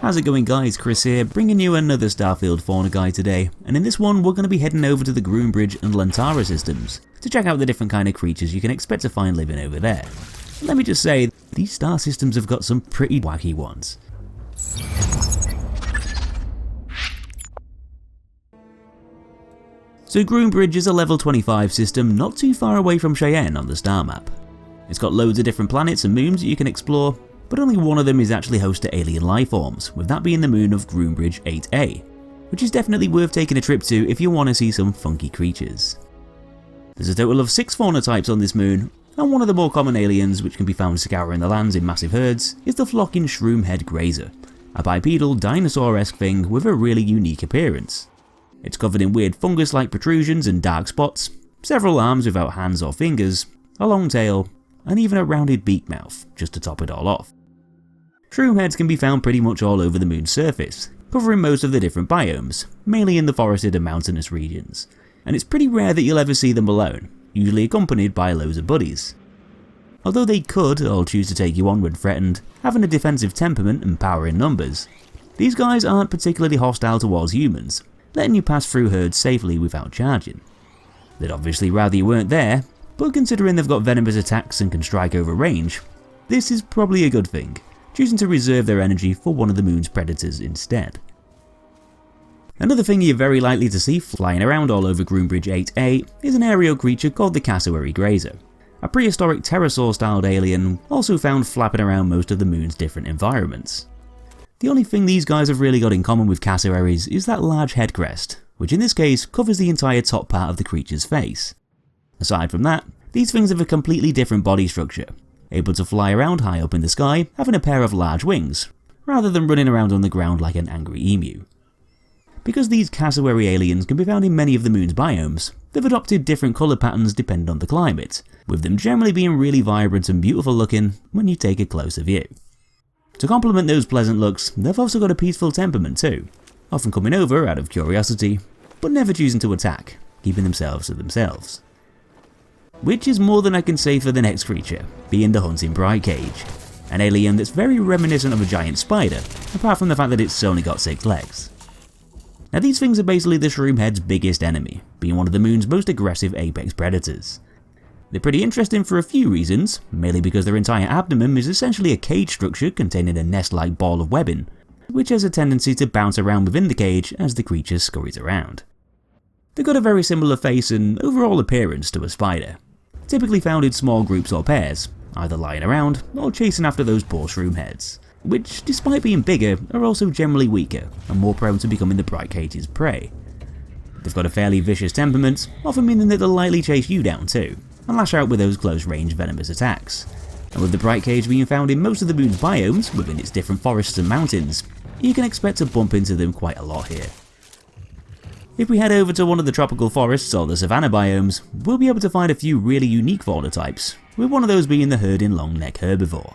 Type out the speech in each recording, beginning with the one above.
How's it going guys, Chris here, bringing you another Starfield fauna guide today, and in this one we're going to be heading over to the Groombridge and Lantana systems to check out the different kind of creatures you can expect to find living over there. Let me just say, these star systems have got some pretty wacky ones. So Groombridge is a level 25 system not too far away from Cheyenne on the star map. It's got loads of different planets and moons that you can explore, but only one of them is actually host to alien life forms, with that being the moon of Groombridge VIII-A, which is definitely worth taking a trip to if you want to see some funky creatures. There's a total of 6 fauna types on this moon, and one of the more common aliens which can be found scouring the lands in massive herds is the flocking shroom-head grazer, a bipedal dinosaur-esque thing with a really unique appearance. It's covered in weird fungus-like protrusions and dark spots, several arms without hands or fingers, a long tail, and even a rounded beak mouth, just to top it all off. Shroom heads can be found pretty much all over the moon's surface, covering most of the different biomes, mainly in the forested and mountainous regions, and it's pretty rare that you'll ever see them alone, usually accompanied by loads of buddies. Although they could all choose to take you on when threatened, having a defensive temperament and power in numbers, these guys aren't particularly hostile towards humans, letting you pass through herds safely without charging. They'd obviously rather you weren't there, but considering they've got venomous attacks and can strike over range, this is probably a good thing, choosing to reserve their energy for one of the moon's predators instead. Another thing you're very likely to see flying around all over Groombridge VIII-A is an aerial creature called the cassowary grazer, a prehistoric pterosaur-styled alien also found flapping around most of the moon's different environments. The only thing these guys have really got in common with cassowaries is that large head crest, which in this case covers the entire top part of the creature's face. Aside from that, these things have a completely different body structure, able to fly around high up in the sky, having a pair of large wings, rather than running around on the ground like an angry emu. Because these cassowary aliens can be found in many of the moon's biomes, they've adopted different colour patterns depending on the climate, with them generally being really vibrant and beautiful looking when you take a closer view. To complement those pleasant looks, they've also got a peaceful temperament too, often coming over out of curiosity, but never choosing to attack, keeping themselves to themselves. Which is more than I can say for the next creature, being the hunting bright cage, an alien that's very reminiscent of a giant spider, apart from the fact that it's only got 6 legs. Now these things are basically the shroomhead's biggest enemy, being one of the moon's most aggressive apex predators. They're pretty interesting for a few reasons, mainly because their entire abdomen is essentially a cage structure containing a nest-like ball of webbing, which has a tendency to bounce around within the cage as the creature scurries around. They've got a very similar face and overall appearance to a spider, typically found in small groups or pairs, either lying around or chasing after those poor shroom heads, which, despite being bigger, are also generally weaker and more prone to becoming the bright cage's prey. They've got a fairly vicious temperament, often meaning that they'll likely chase you down too, and lash out with those close-range venomous attacks. And with the bright cage being found in most of the moon's biomes within its different forests and mountains, you can expect to bump into them quite a lot here. If we head over to one of the tropical forests or the savanna biomes, we'll be able to find a few really unique fauna types, with one of those being the herding long-neck herbivore.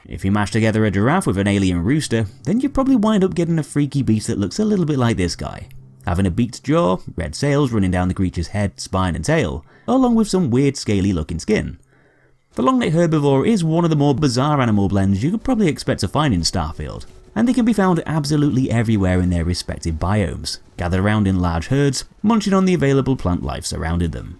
If you mash together a giraffe with an alien rooster, then you probably wind up getting a freaky beast that looks a little bit like this guy, having a beaked jaw, red sails running down the creature's head, spine and tail, along with some weird scaly looking skin. The long-neck herbivore is one of the more bizarre animal blends you could probably expect to find in Starfield, and they can be found absolutely everywhere in their respective biomes, gathered around in large herds, munching on the available plant life surrounding them.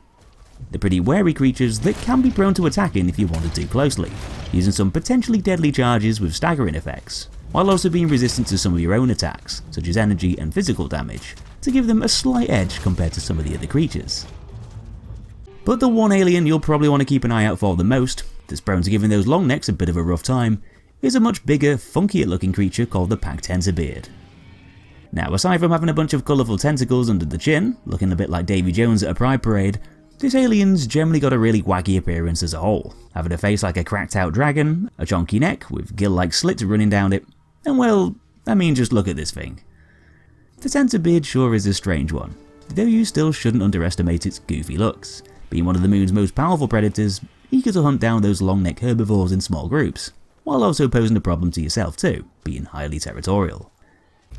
They're pretty wary creatures that can be prone to attacking if you wander too closely, using some potentially deadly charges with staggering effects, while also being resistant to some of your own attacks, such as energy and physical damage, to give them a slight edge compared to some of the other creatures. But the one alien you'll probably want to keep an eye out for the most, that's prone to giving those long necks a bit of a rough time, is a much bigger, funkier looking creature called the pack tensorbeard. Now, aside from having a bunch of colourful tentacles under the chin, looking a bit like Davy Jones at a pride parade, this alien's generally got a really wacky appearance as a whole, having a face like a cracked out dragon, a chonky neck with gill-like slits running down it, and well, I mean just look at this thing. The tensorbeard sure is a strange one, though you still shouldn't underestimate its goofy looks, being one of the moon's most powerful predators, eager to hunt down those long-necked herbivores in small groups, while also posing a problem to yourself too, being highly territorial.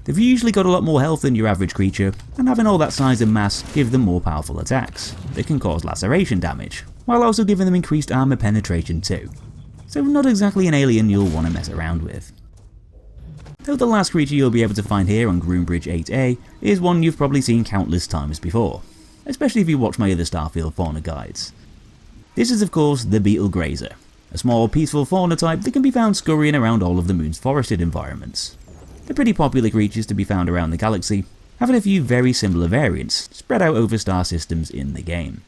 They've usually got a lot more health than your average creature, and having all that size and mass give them more powerful attacks that can cause laceration damage, while also giving them increased armor penetration too. So not exactly an alien you'll want to mess around with. though the last creature you'll be able to find here on Groombridge VIII-A is one you've probably seen countless times before, especially if you watch my other Starfield fauna guides. This is of course the beetle grazer, a small peaceful fauna type that can be found scurrying around all of the moon's forested environments. They're pretty popular creatures to be found around the galaxy, having a few very similar variants spread out over star systems in the game.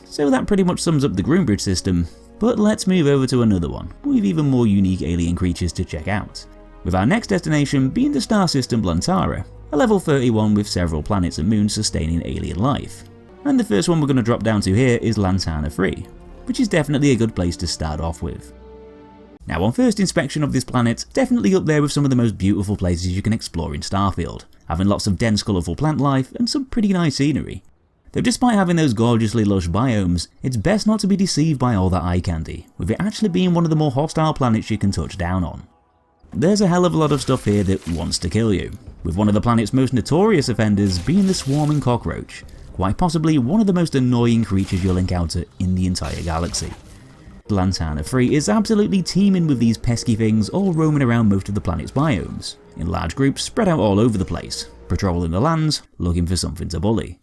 So that pretty much sums up the Groombridge system, but let's move over to another one with even more unique alien creatures to check out, with our next destination being the star system Lantana, a level 31 with several planets and moons sustaining alien life. And the first one we're going to drop down to here is Lantana III, which is definitely a good place to start off with. Now on first inspection of this planet, definitely up there with some of the most beautiful places you can explore in Starfield, having lots of dense colourful plant life and some pretty nice scenery. Though despite having those gorgeously lush biomes, it's best not to be deceived by all that eye candy, with it actually being one of the more hostile planets you can touch down on. There's a hell of a lot of stuff here that wants to kill you, with one of the planet's most notorious offenders being the swarming cockroach, quite possibly one of the most annoying creatures you'll encounter in the entire galaxy. Lantana III is absolutely teeming with these pesky things all roaming around most of the planet's biomes, in large groups spread out all over the place, patrolling the lands, looking for something to bully.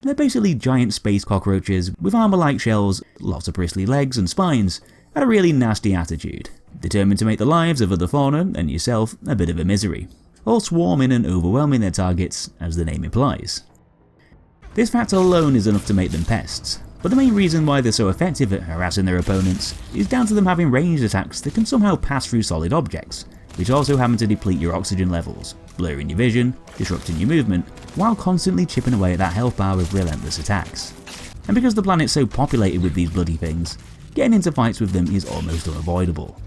They're basically giant space cockroaches with armour-like shells, lots of bristly legs and spines, and a really nasty attitude, determined to make the lives of other fauna and yourself a bit of a misery, all swarming and overwhelming their targets as the name implies. This fact alone is enough to make them pests, but the main reason why they're so effective at harassing their opponents is down to them having ranged attacks that can somehow pass through solid objects, which also happen to deplete your oxygen levels, blurring your vision, disrupting your movement, while constantly chipping away at that health bar with relentless attacks. And because the planet's so populated with these bloody things, getting into fights with them is almost unavoidable.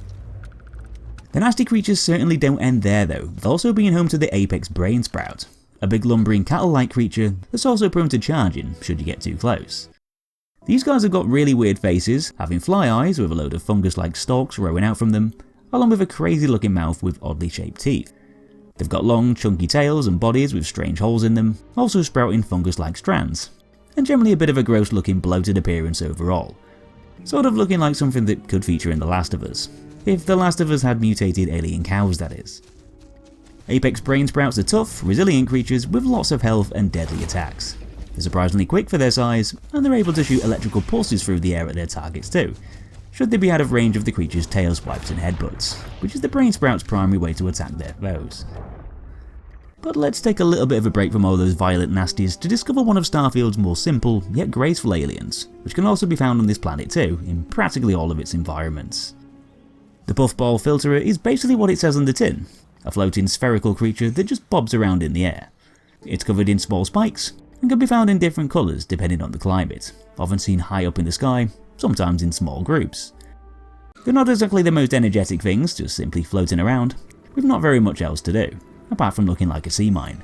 The nasty creatures certainly don't end there though, with also being home to the apex brain sprout, a big lumbering cattle-like creature that's also prone to charging should you get too close. These guys have got really weird faces, having fly eyes with a load of fungus-like stalks growing out from them, along with a crazy looking mouth with oddly shaped teeth. They've got long, chunky tails and bodies with strange holes in them, also sprouting fungus-like strands, and generally a bit of a gross looking bloated appearance overall. Sort of looking like something that could feature in The Last of Us, if The Last of Us had mutated alien cows that is. Apex brain sprouts are tough, resilient creatures with lots of health and deadly attacks. They're surprisingly quick for their size, and they're able to shoot electrical pulses through the air at their targets too, should they be out of range of the creature's tail swipes and headbutts, which is the brain sprout's primary way to attack their foes. But let's take a little bit of a break from all those violent nasties to discover one of Starfield's more simple yet graceful aliens, which can also be found on this planet too, in practically all of its environments. The puffball filterer is basically what it says on the tin, a floating spherical creature that just bobs around in the air. It's covered in small spikes, and can be found in different colours depending on the climate, often seen high up in the sky, sometimes in small groups. They're not exactly the most energetic things, just simply floating around, with not very much else to do, apart from looking like a sea mine.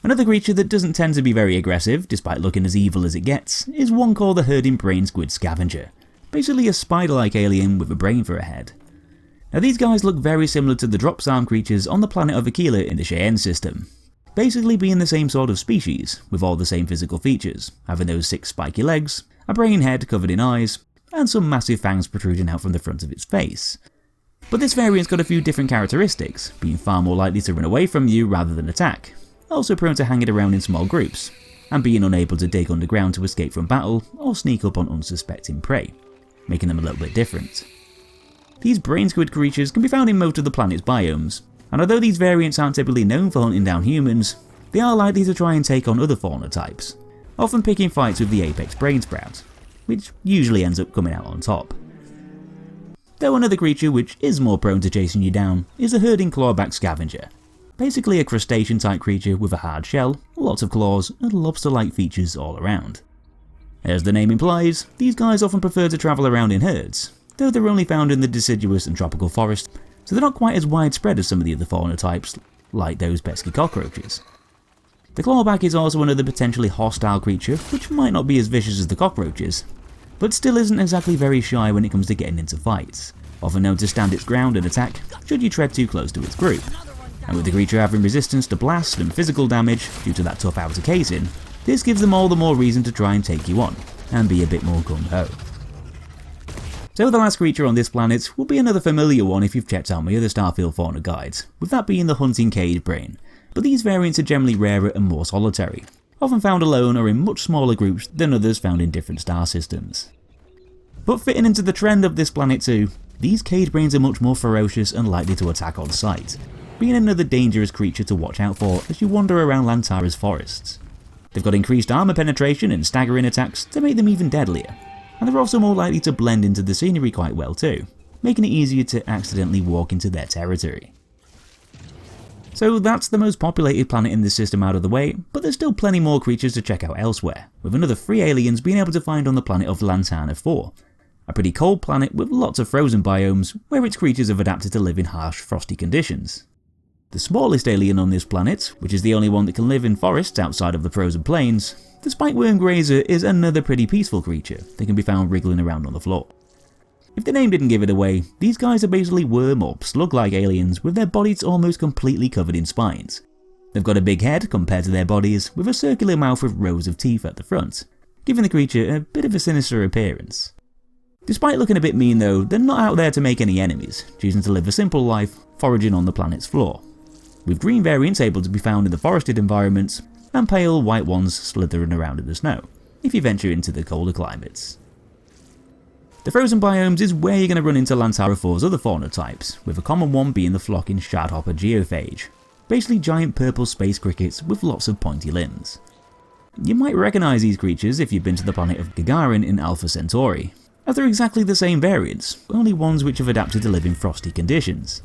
Another creature that doesn't tend to be very aggressive, despite looking as evil as it gets, is one called the herding brain squid scavenger, basically a spider-like alien with a brain for a head. Now these guys look very similar to the Dropsarm creatures on the planet of Aquila in the Cheyenne system, basically being the same sort of species, with all the same physical features, having those 6 spiky legs, a brain head covered in eyes, and some massive fangs protruding out from the front of its face. But this variant's got a few different characteristics, being far more likely to run away from you rather than attack, also prone to hanging around in small groups, and being unable to dig underground to escape from battle or sneak up on unsuspecting prey, making them a little bit different. These brain squid creatures can be found in most of the planet's biomes, and although these variants aren't typically known for hunting down humans, they are likely to try and take on other fauna types, often picking fights with the apex brain sprout, which usually ends up coming out on top. Though another creature which is more prone to chasing you down is the herding clawback scavenger, basically a crustacean type creature with a hard shell, lots of claws and lobster-like features all around. As the name implies, these guys often prefer to travel around in herds, though they're only found in the deciduous and tropical forest, so they're not quite as widespread as some of the other fauna types, like those pesky cockroaches. The clawback is also another potentially hostile creature, which might not be as vicious as the cockroaches, but still isn't exactly very shy when it comes to getting into fights, often known to stand its ground and attack should you tread too close to its group. And with the creature having resistance to blast and physical damage due to that tough outer casing, this gives them all the more reason to try and take you on, and be a bit more gung-ho. So the last creature on this planet will be another familiar one if you've checked out my other Starfield fauna guides, with that being the hunting cage brain, but these variants are generally rarer and more solitary, often found alone or in much smaller groups than others found in different star systems. But fitting into the trend of this planet too, these cage brains are much more ferocious and likely to attack on sight, being another dangerous creature to watch out for as you wander around Lantana's forests. They've got increased armor penetration and staggering attacks to make them even deadlier, and they're also more likely to blend into the scenery quite well too, making it easier to accidentally walk into their territory. So that's the most populated planet in this system out of the way, but there's still plenty more creatures to check out elsewhere, with another 3 aliens being able to find on the planet of Lantana IV, a pretty cold planet with lots of frozen biomes where its creatures have adapted to live in harsh, frosty conditions. The smallest alien on this planet, which is the only one that can live in forests outside of the frozen plains, the spikeworm grazer is another pretty peaceful creature that can be found wriggling around on the floor. If the name didn't give it away, these guys are basically worm or slug-like aliens with their bodies almost completely covered in spines. They've got a big head compared to their bodies, with a circular mouth with rows of teeth at the front, giving the creature a bit of a sinister appearance. Despite looking a bit mean though, they're not out there to make any enemies, choosing to live a simple life, foraging on the planet's floor, with green variants able to be found in the forested environments, and pale white ones slithering around in the snow, if you venture into the colder climates. The frozen biomes is where you're going to run into Lantana IV's other fauna types, with a common one being the flocking shardhopper geophage, basically giant purple space crickets with lots of pointy limbs. You might recognise these creatures if you've been to the planet of Gagarin in Alpha Centauri, as they're exactly the same variants, only ones which have adapted to live in frosty conditions.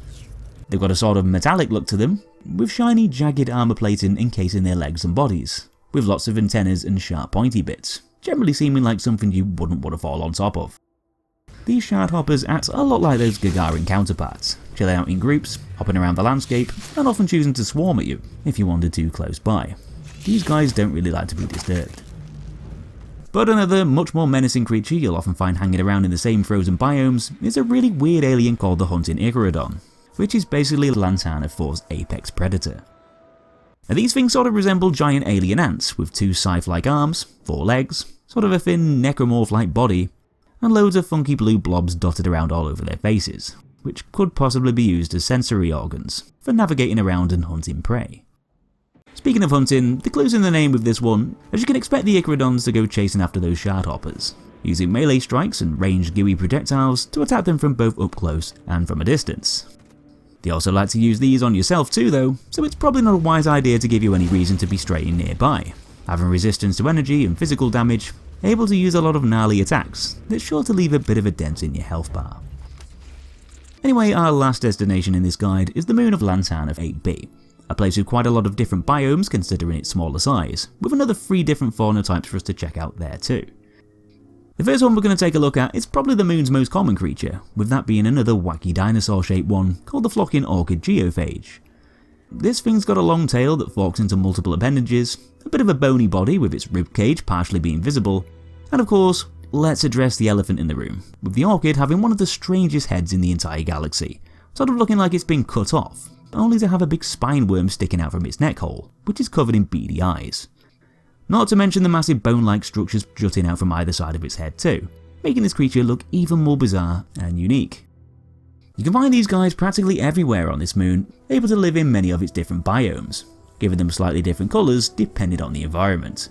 They've got a sort of metallic look to them, with shiny jagged armour plating encasing their legs and bodies, with lots of antennas and sharp pointy bits, generally seeming like something you wouldn't want to fall on top of. These shardhoppers act a lot like those Gagarin counterparts, chilling out in groups, hopping around the landscape, and often choosing to swarm at you if you wander too close by. These guys don't really like to be disturbed. But another much more menacing creature you'll often find hanging around in the same frozen biomes is a really weird alien called the hunting Iguanodon, which is basically Lantana IV's apex predator. Now these things sort of resemble giant alien ants with 2 scythe-like arms, 4 legs, sort of a thin necromorph-like body, and loads of funky blue blobs dotted around all over their faces, which could possibly be used as sensory organs for navigating around and hunting prey. Speaking of hunting, the clue's in the name with this one, as you can expect the Iguanodons to go chasing after those shardhoppers, using melee strikes and ranged gooey projectiles to attack them from both up close and from a distance. They also like to use these on yourself too though, so it's probably not a wise idea to give you any reason to be straying nearby, having resistance to energy and physical damage, able to use a lot of gnarly attacks that's sure to leave a bit of a dent in your health bar. Anyway, our last destination in this guide is the moon of Lantana VIII-B, a place with quite a lot of different biomes considering its smaller size, with another 3 different fauna types for us to check out there too. The first one we're going to take a look at is probably the moon's most common creature, with that being another wacky dinosaur-shaped one called the flocking orchid geophage. This thing's got a long tail that forks into multiple appendages, a bit of a bony body with its ribcage partially being visible, and of course, let's address the elephant in the room, with the orchid having one of the strangest heads in the entire galaxy, sort of looking like it's been cut off, only to have a big spine worm sticking out from its neck hole, which is covered in beady eyes. Not to mention the massive bone-like structures jutting out from either side of its head too, making this creature look even more bizarre and unique. You can find these guys practically everywhere on this moon, able to live in many of its different biomes, giving them slightly different colours depending on the environment.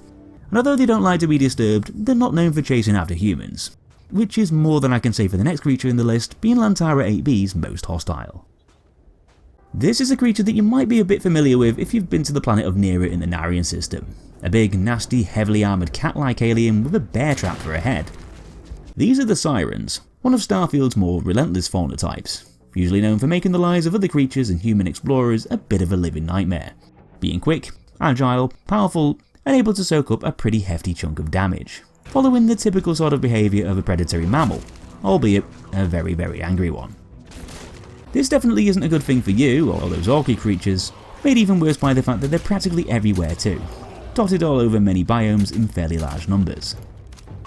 And although they don't like to be disturbed, they're not known for chasing after humans, which is more than I can say for the next creature in the list, being Lantana VIII-B's most hostile. This is a creature that you might be a bit familiar with if you've been to the planet of Neera in the Narian system, a big, nasty, heavily armoured cat-like alien with a bear trap for a head. These are the Sirens, one of Starfield's more relentless fauna types, usually known for making the lives of other creatures and human explorers a bit of a living nightmare, being quick, agile, powerful, and able to soak up a pretty hefty chunk of damage, following the typical sort of behaviour of a predatory mammal, albeit a very, very angry one. This definitely isn't a good thing for you or those orchid creatures, made even worse by the fact that they're practically everywhere too, dotted all over many biomes in fairly large numbers.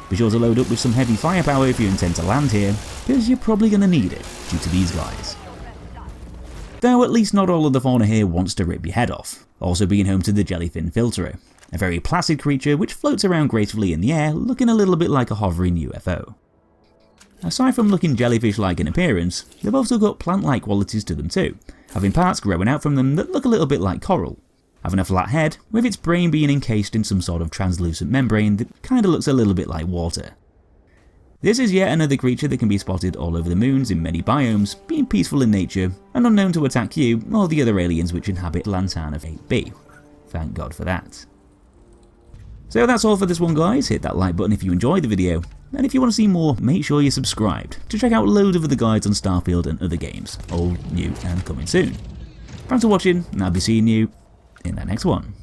Be sure to load up with some heavy firepower if you intend to land here, because you're probably going to need it due to these guys. Though at least not all of the fauna here wants to rip your head off, also being home to the jellyfin filterer, a very placid creature which floats around gracefully in the air looking a little bit like a hovering UFO. Aside from looking jellyfish-like in appearance, they've also got plant-like qualities to them too, having parts growing out from them that look a little bit like coral, having a flat head with its brain being encased in some sort of translucent membrane that kinda looks a little bit like water. This is yet another creature that can be spotted all over the moons in many biomes, being peaceful in nature and unknown to attack you or the other aliens which inhabit Lantana VIII-B. Thank God for that. So that's all for this one guys, hit that like button if you enjoyed the video, and if you want to see more, make sure you're subscribed to check out loads of other guides on Starfield and other games, old, new and coming soon. Thanks for watching, and I'll be seeing you in the next one.